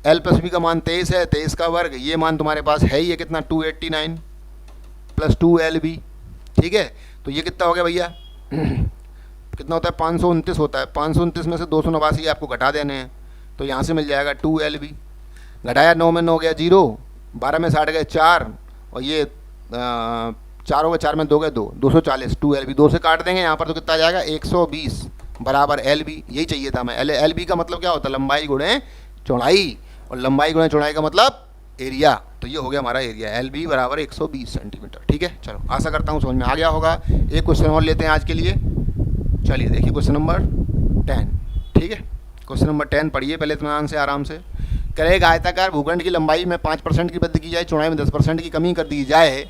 L plus B का मान 23 है, 23 का वर्ग, ये मान तुम्हारे पास है ही है कितना? 289 प्लस 2lb। ठीक है, तो ये कितना हो गया भैया? कितना होता है? 529 होता है। 529 में से 289 आपको घटा देने हैं, तो यहाँ से मिल जाएगा 2lb। घटाया 9 में 9 गया 0, 12 में 60 गए 4, और ये 4 हो गए, 4 में 2 गए 2, 240 2lb। 2 से काट देंगे यहाँ पर तो कितना आ जाएगा? 120 बराबर lb। यही चाहिए था हमें। lb का मतलब क्या होता है? लंबाई गुणे चौड़ाई, और लंबाई गुणे चौड़ाई का मतलब एरिया। तो ये हो गया हमारा एरिया, lb बराबर 120 सेंटीमीटर। ठीक है, चलो आशा करता हूँ समझ में आ गया होगा। एक क्वेश्चन और लेते हैं आज के लिए। चलिए देखिए क्वेश्चन नंबर 10। ठीक है, क्वेश्चन नंबर 10 पढ़िए पहले इत्मीनान से, आराम से। करें एक आयताकार भूखंड की लंबाई में 5% की वृद्धि की जाए, चौड़ाई में 10% की कमी कर दी जाए,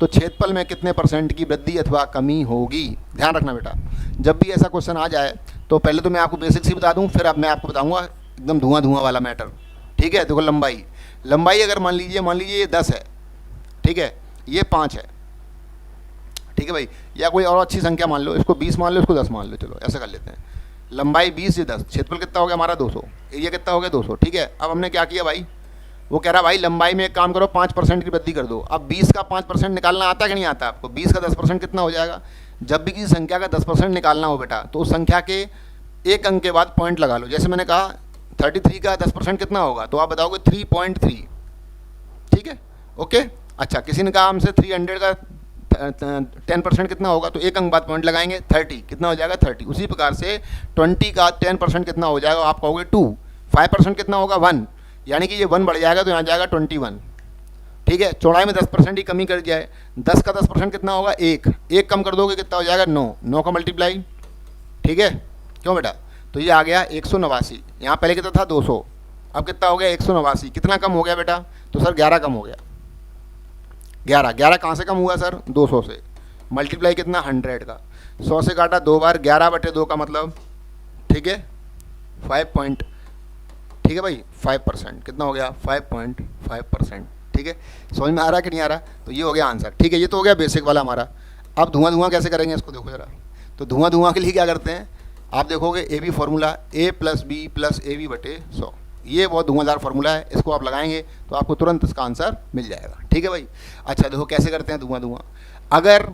तो क्षेत्रफल में कितने % की वृद्धि अथवा कमी होगी? ध्यान रखना बेटा, जब भी ऐसा क्वेश्चन आ जाए तो पहले तो मैं आपको बेसिक्स ही बता दूं, फिर अब मैं आपको बताऊंगा एकदम धुआं वाला मैटर। ठीक है, देखो लंबाई अगर मान लीजिए ये 10 है, ठीक है, ये 5 है, ठीक है भाई, या कोई और अच्छी संख्या मान लो, इसको 20 मान लो, इसको 10 मान लो, चलो ऐसा कर लेते हैं। लंबाई 20 से 10, क्षेत्रफल कितना हो गया हमारा? 200, एरिया कितना हो गया? 200। ठीक है, अब हमने क्या किया भाई? वो कह रहा भाई लंबाई में एक काम करो, 5% की वृद्धि कर दो। अब 20 का 5% निकालना आता है कि नहीं आता आपको? 20 का 10% कितना हो जाएगा? जब भी किसी संख्या का 10% निकालना हो बेटा, तो उस संख्या के एक अंक के बाद पॉइंट लगा लो। जैसे मैंने कहा 33 का 10% कितना होगा, तो आप बताओगे 3.3, ठीक है, ओके। अच्छा, किसी ने कहा हमसे 300 का 10% कितना होगा, तो एक अंक बाद पॉइंट लगाएंगे, 30 कितना हो जाएगा 30। उसी प्रकार से 20 का 10% कितना हो जाएगा, आप कहोगे 2, 5% कितना होगा 1, यानी कि ये 1 बढ़ जाएगा तो यहाँ जाएगा 21, ठीक है। चौड़ाई में 10% ही कमी कर जाए, 10 का 10% कितना होगा 1, एक कम कर दोगे कितना हो जाएगा 9, 9 का मल्टीप्लाई, ठीक है, क्यों बेटा, तो ये आ गया 189। यहाँ पहले कितना था 200, अब कितना हो गया 189, कितना कम हो गया बेटा, तो सर 11 कम हो गया। 11 कहाँ से कम हुआ सर, 200 से, मल्टीप्लाई कितना 100 का, 100 से काटा 2 बार, 11/2 का मतलब, ठीक है 5 पॉइंट, ठीक है भाई 5%, कितना हो गया 5.5%, ठीक है। समझ में आ रहा कि नहीं आ रहा, तो ये हो गया आंसर, ठीक है। ये तो हो गया बेसिक वाला हमारा। अब धुआं कैसे करेंगे इसको देखो जरा। तो धुआं के लिए क्या करते हैं, आप देखोगे A B formula, A + B + AB/100, ये बहुत धुआंधार फार्मूला है, इसको आप लगाएंगे तो आपको तुरंत इसका आंसर मिल जाएगा, ठीक है भाई। अच्छा देखो कैसे करते हैं धुआं। अगर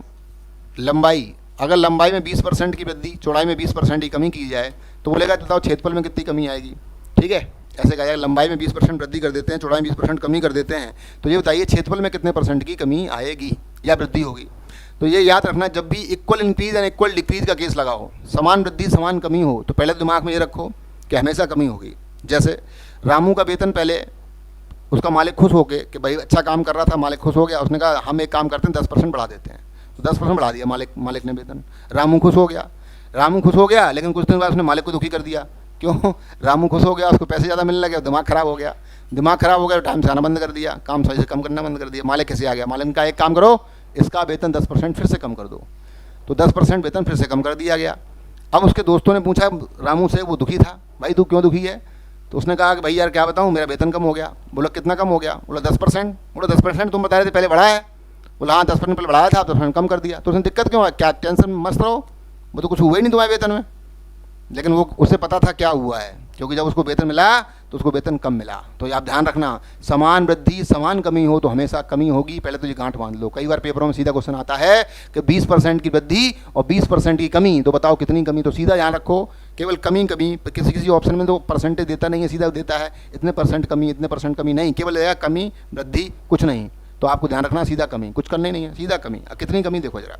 लंबाई में 20% की वृद्धि, चौड़ाई में 20% की कमी की जाए, तो बोलेगा बताओ क्षेत्रफल में कितनी कमी आएगी, ठीक है। ऐसे कहा जाए लंबाई में 20% वृद्धि कर देते हैं, चौड़ाई में 20% कमी कर देते हैं, तो ये बताइए क्षेत्रफल में कितने % की कमी आएगी या वृद्धि होगी। तो ये याद रखना, जब भी equal increase and equal decrease का केस लगाओ, समान वृद्धि समान कमी हो, तो पहले दिमाग में ये रखो कि हमेशा कमी होगी। जैसे रामू का वेतन पहले, उसका मालिक खुश हो के कि भाई अच्छा काम कर रहा था, मालिक खुश हो गया, उसने कहा हम एक काम करते हैं 10% बढ़ा देते हैं, तो 10% बढ़ा दिया मालिक ने वेतन, रामू खुश हो गया, लेकिन कुछ दिन बाद उसने मालिक को दुखी कर दिया। क्यों, रामू खुश हो गया, उसको पैसे ज़्यादा मिलने लगे, दिमाग खराब हो गया तो टाइम से आना बंद कर दिया, काम सही से कम करना बंद कर दिया। मालिक कैसे आ गया, मालिक ने कहा एक काम करो, इसका वेतन 10% फिर से कम कर दो, तो 10% वेतन फिर से कम कर दिया गया। अब उसके दोस्तों ने पूछा रामू से, वो दुखी था, भाई तू क्यों दुखी है, तो उसने कहा कि भाई यार क्या बताऊँ, मेरा वेतन कम हो गया। बोला कितना कम हो गया, बोला 10%। बोला 10% तुम बता रहे थे पहले बढ़ाया है, बोला हाँ 10% पहले बढ़ाया था, 10% कम कर दिया। तो उसने दिक्कत क्यों है, क्या टेंशन मस्त रहो, वो तो कुछ हुआ ही नहीं तुम्हारे वेतन में। लेकिन वो उसे पता था क्या हुआ है, क्योंकि जब उसको वेतन मिला तो उसको वेतन कम मिला। तो आप ध्यान रखना, समान वृद्धि समान कमी हो तो हमेशा कमी होगी, पहले तो ये गांठ बांध लो। कई बार पेपरों में सीधा क्वेश्चन आता है कि 20% की वृद्धि और 20% की कमी, तो बताओ कितनी कमी। तो सीधा ध्यान रखो, केवल कमी, किसी ऑप्शन में तो परसेंटेज देता नहीं है, सीधा देता है इतने % कमी, इतने % कमी नहीं, केवल कमी वृद्धि कुछ नहीं। तो आपको ध्यान रखना सीधा कमी, कुछ करना ही नहीं है, सीधा कमी। कितनी कमी देखो जरा,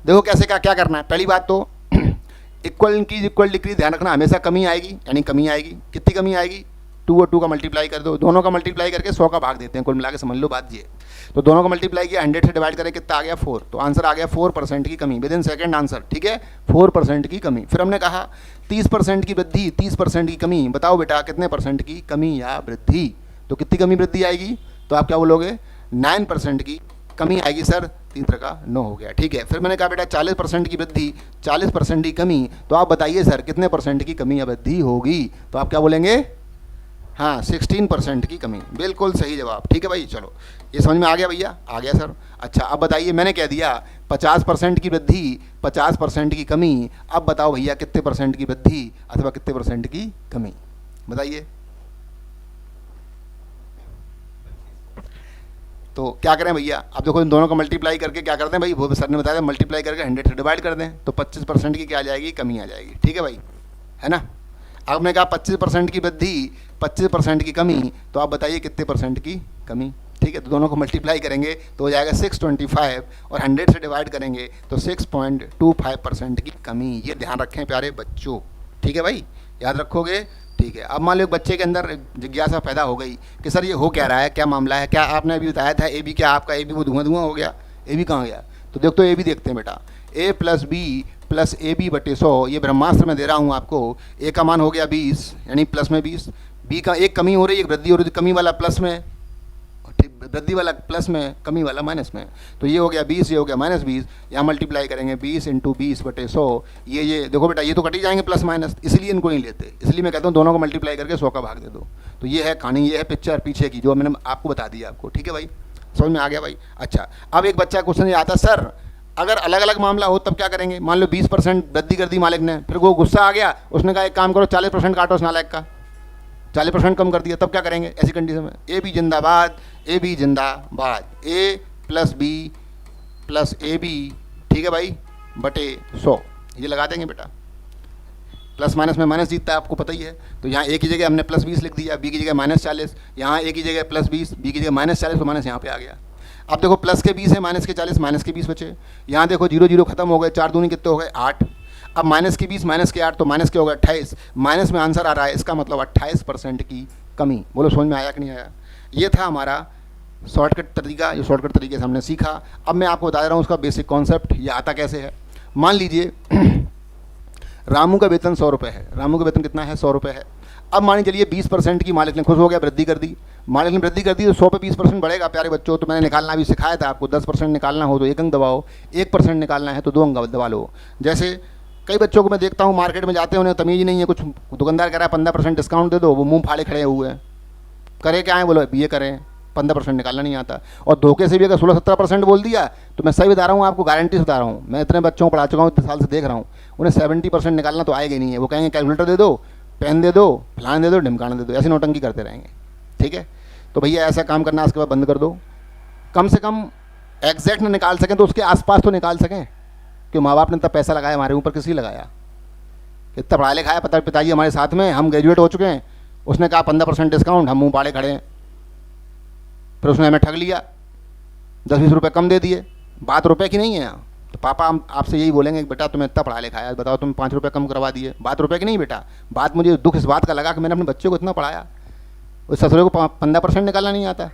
देखो कैसे क्या करना है। पहली बात तो इक्वल इंक्रीज इक्वल डिक्रीज, ध्यान रखना हमेशा कमी आएगी, यानी कमी आएगी। कितनी कमी आएगी, 2 और 2 का मल्टीप्लाई कर दो, दोनों का मल्टीप्लाई करके 100 का भाग देते हैं, कुल मिला के समझ लो बात ये। तो दोनों का मल्टीप्लाई किया, 100 से डिवाइड करें, कितना आ गया 4, तो आंसर आ गया 4% की कमी, विद इन सेकेंड आंसर, ठीक है 4% की कमी। फिर हमने कहा 30% की वृद्धि 30% की कमी, बताओ बेटा कितने % की कमी या वृद्धि। तो कितनी कमी वृद्धि आएगी, तो आप क्या बोलोगे 9% की कमी आएगी सर, 3 का 9 हो गया, ठीक है। फिर मैंने कहा बेटा 40% की वृद्धि 40% की कमी, तो आप बताइए सर कितने % की कमी या वृद्धि होगी। तो आप क्या बोलेंगे, हाँ 16% की कमी, बिल्कुल सही जवाब, ठीक है भाई। चलो ये समझ में आ गया भैया, आ गया सर। अच्छा अब बताइए, मैंने कह दिया 50% की वृद्धि 50% की कमी, अब बताओ भैया कितने % की वृद्धि अथवा कितने % की कमी, बताइए। तो क्या करें भैया, अब देखो इन दोनों का मल्टीप्लाई करके क्या करते हैं भाई, वो सर ने बताया मल्टीप्लाई करके 100 से डिवाइड कर दें, तो 25% की क्या आ जाएगी, कमी आ जाएगी, ठीक है भाई, है ना। अब मैंने कहा 25% की वृद्धि 25% की कमी, तो आप बताइए कितने % की कमी, ठीक है। तो दोनों को मल्टीप्लाई करेंगे तो हो जाएगा 625, और 100 से डिवाइड करेंगे तो 6.25% की कमी। ये ध्यान रखें प्यारे बच्चों, ठीक है भाई, याद रखोगे, ठीक है। अब मान लो बच्चे के अंदर जिज्ञासा पैदा हो गई कि सर ये हो क्या रहा है, क्या मामला है, क्या आपने अभी बताया था ए बी, क्या आपका ए बी वो धुआं हो गया, ए बी कहाँ गया। तो देखो तो ए बी देखते हैं बेटा, A + B + AB/100, ये ब्रह्मास्त्र में दे रहा हूँ आपको। ए का मान हो गया 20, यानी प्लस में 20, बी का एक कमी हो रही है, एक वृद्धि हो रही है, कमी वाला प्लस में, वृद्धि वाला प्लस में, कमी वाला माइनस में, तो ये हो गया 20, ये हो गया -20, यहाँ मल्टीप्लाई करेंगे 20 × 20/100, ये देखो बेटा ये तो कट ही जाएंगे प्लस माइनस, इसलिए इनको नहीं लेते, इसलिए मैं कहता हूँ दोनों को मल्टीप्लाई करके 100 का भाग दे दो। तो ये है कहानी, ये है पिक्चर पीछे की जो मैंने आपको बता दिया आपको, ठीक है भाई, समझ में आ गया भाई। अच्छा अब एक बच्चा क्वेश्चन आता, सर अगर अलग अलग मामला हो तब क्या करेंगे। मान लो 20% वृद्धि कर दी मालिक ने, फिर वो गुस्सा आ गया, उसने कहा एक काम करो 40% काटो उस नालायक का, 40% कम कर दिया, तब क्या करेंगे ऐसी कंडीशन में। ए बी जिंदाबाद, ए बी जिंदाबाद, A + B + AB, ठीक है भाई, बटे 100, ये लगा देंगे बेटा। प्लस माइनस में माइनस जीतता है, आपको पता ही है। तो यहाँ ए की जगह हमने +20 लिख दिया, बी की जगह -40, यहाँ ए की जगह +20, बी की जगह -40, तो माइनस यहाँ पे आ गया। अब देखो प्लस के 20 है, माइनस के 40, माइनस के 20 बचे। यहाँ देखो 0 0 खत्म हो गए, 4 दूनी कितने हो गए 8। अब माइनस के 20 माइनस के 8, तो माइनस के हो गए 28, माइनस में आंसर आ रहा है, इसका मतलब 28% की कमी। बोलो समझ में आया कि नहीं आया? ये था हमारा शॉर्टकट तरीका, ये शॉर्टकट तरीके से हमने सीखा। अब मैं आपको बता रहा हूँ उसका बेसिक कॉन्सेप्ट, ये आता कैसे है। मान लीजिए रामू का वेतन 100 रुपये है, रामू का वेतन कितना है 100 रुपये है। अब मान चलिए 20% की मालिक ने, खुश हो गया, वृद्धि कर दी, मालिक ने वृद्धि कर दी, तो 100 पे 20% बढ़ेगा प्यारे बच्चों। तो मैंने निकालना भी सिखाया था आपको, 10% निकालना हो तो 1 अंक दबाओ, 1% निकालना है तो 2 अंक दबा लो। जैसे कई बच्चों को मैं देखता हूँ मार्केट में जाते हैं, उन्हें तमीज़ नहीं है, कुछ दुकानदार कह रहा है 15% डिस्काउंट दे दो, वो मुंह फाड़े खड़े हुए हैं, करे क्या है, बोलो BA करें, 15% निकालना नहीं आता। और धोखे से भी अगर 16-17% बोल दिया तो मैं सही बता रहा हूँ आपको, गारंटी से बता रहा हूँ, मैं इतने बच्चों को पढ़ा चुका हूँ, इतने साल से देख रहा हूँ, उन्हें 70% निकालना तो आएगा ही नहीं है। वो कहेंगे कैलकुलेटर दे दो, पेन दे दो, फलान दे दो, ढिमकाना दे दो, ऐसी नौटंकी करते रहेंगे। ठीक है, तो भैया ऐसा काम करना उसके बाद बंद कर दो। कम से कम एग्जैक्ट ना निकाल सकें तो उसके आसपास तो निकाल सकें, कि माँ बाप ने इतना पैसा लगाया हमारे ऊपर, किसी लगाया, इतना पढ़ा लिखाया, पिताजी हमारे साथ में, हम ग्रेजुएट हो चुके हैं, उसने कहा 15% डिस्काउंट, हम मुँह पाड़े खड़े हैं, फिर उसने हमें ठग लिया, 10-20 रुपये कम दे दिए। बात रुपए की नहीं है यहाँ, तो पापा हम आपसे यही बोलेंगे कि बेटा तुम्हें इतना पढ़ा लिखाया, बताओ तुम 5 रुपये कम करवा दिए, बात रुपए की नहीं बेटा। बात मुझे दुख इस बात का लगा कि मैंने अपने बच्चे को इतना पढ़ाया, उस ससुरे को 15% निकालना नहीं आता।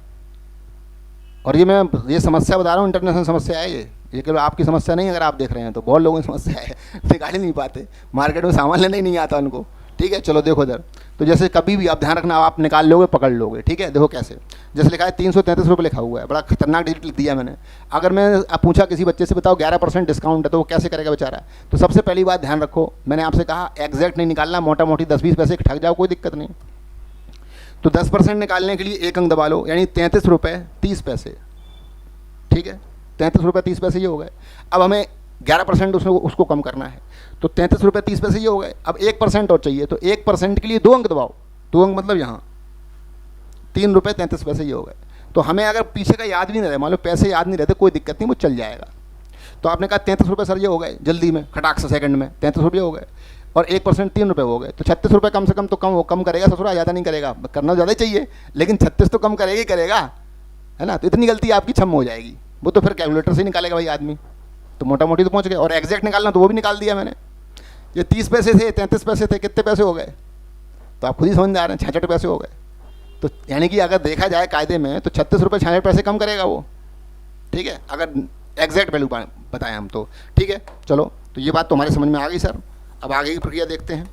और ये समस्या बता रहा हूँ, इंटरनेशनल समस्या है ये केवल आपकी समस्या नहीं, अगर आप देख रहे हैं तो बहुत लोगों की समस्या है, निकाल ही नहीं पाते, मार्केट में सामान लेना ही नहीं आता उनको। ठीक है, चलो देखो इधर, तो जैसे कभी भी आप ध्यान रखना, आप निकाल लोगे पकड़ लोगे। ठीक है, देखो कैसे, जैसे लिखा है 333 रुपये लिखा हुआ है, बड़ा खतरनाक डिजिट लिख दिया मैंने। अगर मैं अब पूछा किसी बच्चे से, बताओ 11% डिस्काउंट है, तो वो कैसे करेगा बेचारा। तो सबसे पहली बात ध्यान रखो, मैंने आपसे कहा एग्जैक्ट नहीं निकालना, मोटा मोटी 10-20 पैसे ठग जाओ, कोई दिक्कत नहीं। तो 10% निकालने के लिए 1 अंक दबा लो, यानी 33 रुपये 30 पैसे। ठीक है, 33 रुपये 30 पैसे ये हो गए। अब हमें 11% उसको कम करना है, तो 33 रुपये 30 पैसे ये हो गए। अब 1% और चाहिए, तो 1% के लिए 2 अंक दबाओ, 2 अंक मतलब यहाँ 3 रुपये 33 पैसे ये हो गए। तो हमें अगर पीछे का याद भी नहीं रहे, मान लो पैसे याद नहीं रहते, कोई दिक्कत नहीं, वो चल जाएगा। तो आपने कहा 33 रुपये सर ये हो गए, जल्दी में खटाक से सेकंड में 33 रुपये हो गए, और 1% 3 रुपये हो गए, तो 36 रुपये कम से कम तो कम करेगा ससुरा, ज़्यादा नहीं करेगा, करना ज़्यादा ही चाहिए, लेकिन 36 तो कम करेगा ही करेगा, है ना। तो इतनी गलती आपकी क्षम हो जाएगी, वो तो फिर कैलकुलेटर से ही निकालेगा भाई आदमी, तो मोटा मोटी तो पहुँच गए। और एग्जैक्ट निकालना तो वो भी निकाल दिया मैंने, ये 30 पैसे थे, 33 पैसे थे, कितने पैसे हो गए, तो आप खुद ही समझ में आ रहे हैं, 66 पैसे हो गए। तो यानी कि अगर देखा जाए कायदे में तो 36 रुपये 66 पैसे कम करेगा वो। ठीक है, अगर एग्जैक्ट वैल्यू बताएं हम तो। ठीक है, चलो, तो ये बात तो हमारे समझ में आ गई सर। अब आगे की प्रक्रिया देखते हैं।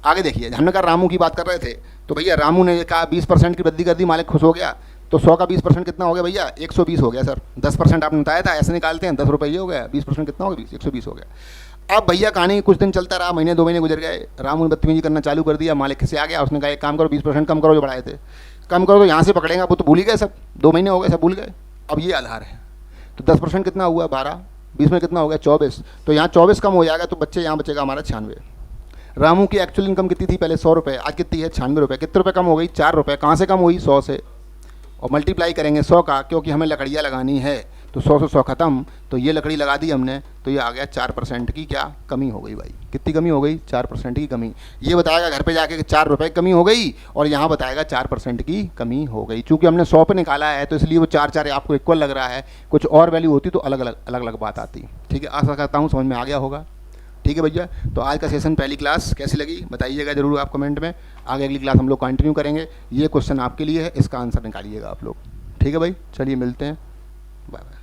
आगे देखिए, हमने कहा रामू की बात कर रहे थे, तो भैया रामू ने कहा 20% की वृद्धि कर दी, मालिक खुश हो गया, तो 100 का 20% कितना हो गया भैया, 120 हो गया सर। 10% आपने बताया था, ऐसे निकालते हैं, 10 रुपये ये हो गया, 20% कितना हो गया, 120 हो गया। अब भैया कहानी कुछ दिन चलता रहा, महीने 2 महीने गुजर गए, रामू ने बदतमीजी करना चालू कर दिया, मालिक से आ गया, उसने कहा एक काम करो 20% कम करो, जो बढ़ाए थे कम करो, तो यहाँ से पकड़ेंगे, वो तो भूल ही गए सब, 2 महीने हो गए सब भूल गए। अब ये आधार है, तो 10% कितना हुआ 12, 20 में कितना हो गया 24, तो यहाँ 24 कम हो जाएगा, तो बच्चे यहाँ बचेगा हमारा 96। रामू की एक्चुअल इनकम कितनी थी पहले 100 रुपये, आज कितनी है 96 रुपये, कितने रुपये कम हो गई 4 रुपये। कहाँ से कम हुई 100 से, और मल्टीप्लाई करेंगे 100 का, क्योंकि हमें लकड़ियाँ लगानी है, तो 100 से 100 ख़त्म, तो ये लकड़ी लगा दी हमने, तो ये आ गया 4% की क्या कमी हो गई भाई, कितनी कमी हो गई 4% की कमी। ये बताएगा घर पे जाके कि 4 रुपये कमी हो गई, और यहाँ बताएगा 4% की कमी हो गई। चूँकि हमने 100 पे निकाला है तो इसलिए वो 4 आपको इक्वल लग रहा है, कुछ और वैल्यू होती तो अलग अलग बात आती। ठीक है, आशा करता हूँ समझ में आ गया होगा। ठीक है भैया, तो आज का सेशन पहली क्लास कैसी लगी बताइएगा ज़रूर आप कमेंट में। आगे अगली क्लास हम लोग कंटिन्यू करेंगे। ये क्वेश्चन आपके लिए है, इसका आंसर निकालिएगा आप लोग। ठीक है भाई, चलिए मिलते हैं, बाय बाय।